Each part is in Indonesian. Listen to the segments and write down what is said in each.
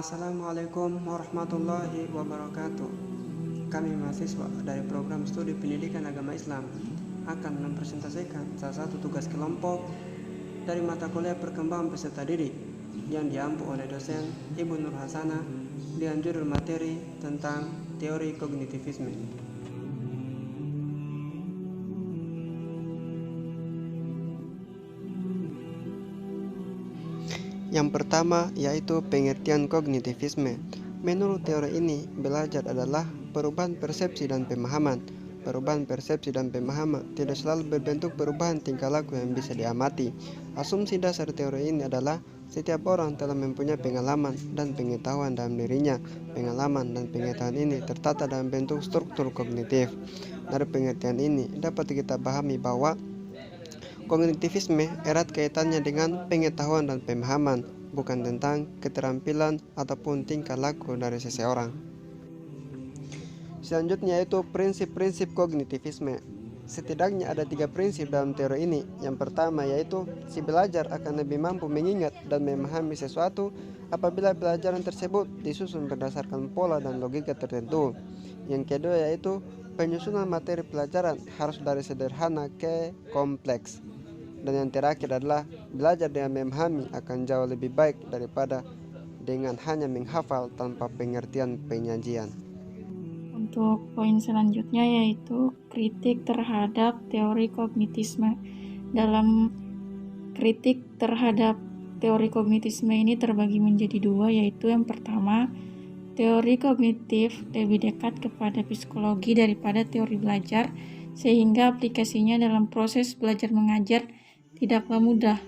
Assalamualaikum warahmatullahi wabarakatuh. Kami mahasiswa dari program studi pendidikan agama Islam akan mempresentasikan salah satu tugas kelompok dari mata kuliah perkembangan peserta didik yang diampu oleh dosen Ibu Nur Hasanah dengan judul materi tentang teori kognitivisme. Yang pertama yaitu pengertian kognitivisme. Menurut teori ini, belajar adalah perubahan persepsi dan pemahaman. Perubahan persepsi dan pemahaman tidak selalu berbentuk perubahan tingkah laku yang bisa diamati. Asumsi dasar teori ini adalah setiap orang telah mempunyai pengalaman dan pengetahuan dalam dirinya. Pengalaman dan pengetahuan ini tertata dalam bentuk struktur kognitif. Dari pengertian ini dapat kita pahami bahwa kognitivisme erat kaitannya dengan pengetahuan dan pemahaman, bukan tentang keterampilan ataupun tingkah laku dari seseorang. Selanjutnya yaitu prinsip-prinsip kognitivisme. Setidaknya ada 3 prinsip dalam teori ini. Yang pertama yaitu si belajar akan lebih mampu mengingat dan memahami sesuatu apabila pelajaran tersebut disusun berdasarkan pola dan logika tertentu. Yang kedua yaitu penyusunan materi pelajaran harus dari sederhana ke kompleks. Dan yang terakhir adalah belajar dengan memahami akan jauh lebih baik daripada dengan hanya menghafal tanpa pengertian penyajian. Untuk poin selanjutnya yaitu kritik terhadap teori kognitisme. Dalam kritik terhadap teori kognitisme ini terbagi menjadi 2, yaitu yang pertama, teori kognitif lebih dekat kepada psikologi daripada teori belajar, sehingga aplikasinya dalam proses belajar mengajar tidaklah mudah.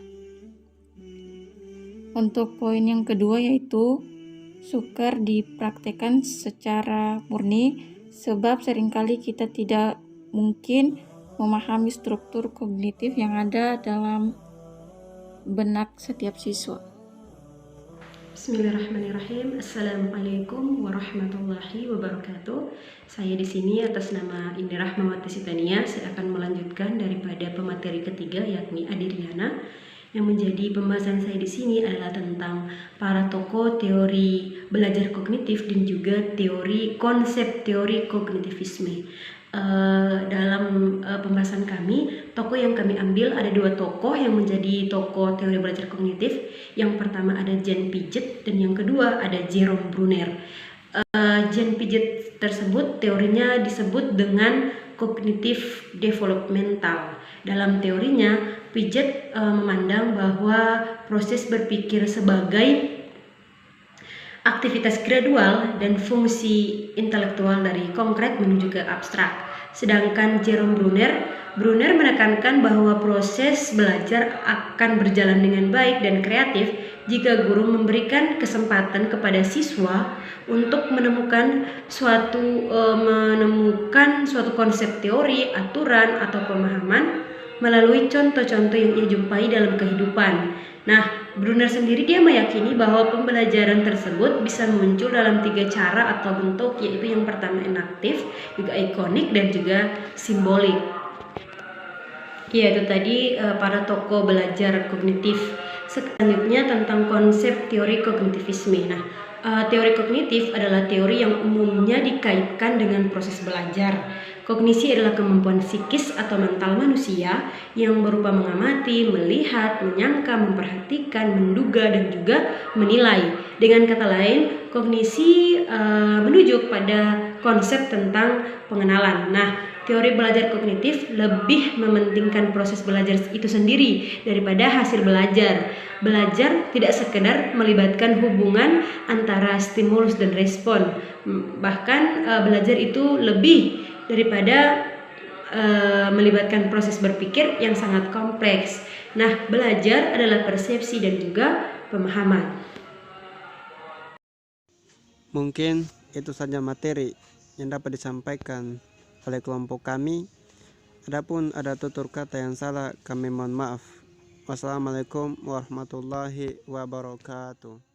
Untuk poin yang kedua yaitu sukar dipraktekkan secara murni, sebab seringkali kita tidak mungkin memahami struktur kognitif yang ada dalam benak setiap siswa. Bismillahirrahmanirrahim. Assalamualaikum warahmatullahi wabarakatuh. Saya di sini atas nama Indi Rahmawati Sitania. Saya akan melanjutkan daripada pemateri ketiga yakni Adiriana. Yang menjadi pembahasan saya di sini adalah tentang para tokoh teori belajar kognitif dan juga konsep teori kognitivisme. Dalam pembahasan kami, tokoh yang kami ambil ada 2 tokoh yang menjadi tokoh teori belajar kognitif. Yang pertama ada Jean Piaget dan yang kedua ada Jerome Bruner. Jean Piaget tersebut teorinya disebut dengan kognitif developmental. Dalam teorinya, Piaget memandang bahwa proses berpikir sebagai aktivitas gradual dan fungsi intelektual dari konkret menuju ke abstrak. Sedangkan Jerome Bruner menekankan bahwa proses belajar akan berjalan dengan baik dan kreatif jika guru memberikan kesempatan kepada siswa untuk menemukan suatu konsep teori, aturan, atau pemahaman melalui contoh-contoh yang ia jumpai dalam kehidupan. Nah, Bruner sendiri dia meyakini bahwa pembelajaran tersebut bisa muncul dalam 3 cara atau bentuk, yaitu yang pertama enaktif, juga ikonik, dan juga simbolik. Ya, itu tadi para tokoh belajar kognitif. Selanjutnya tentang konsep teori kognitivisme. Nah, teori kognitif adalah teori yang umumnya dikaitkan dengan proses belajar. Kognisi adalah kemampuan psikis atau mental manusia yang berupa mengamati, melihat, menyangka, memperhatikan, menduga, dan juga menilai. Dengan kata lain, kognisi menuju pada konsep tentang pengenalan. Nah, teori belajar kognitif lebih mementingkan proses belajar itu sendiri daripada hasil belajar. Belajar tidak sekedar melibatkan hubungan antara stimulus dan respon. Bahkan belajar itu lebih daripada melibatkan proses berpikir yang sangat kompleks. Nah, belajar adalah persepsi dan juga pemahaman. Mungkin itu saja materi yang dapat disampaikan oleh kelompok kami. Adapun ada tutur kata yang salah, kami mohon maaf. Wassalamualaikum warahmatullahi wabarakatuh.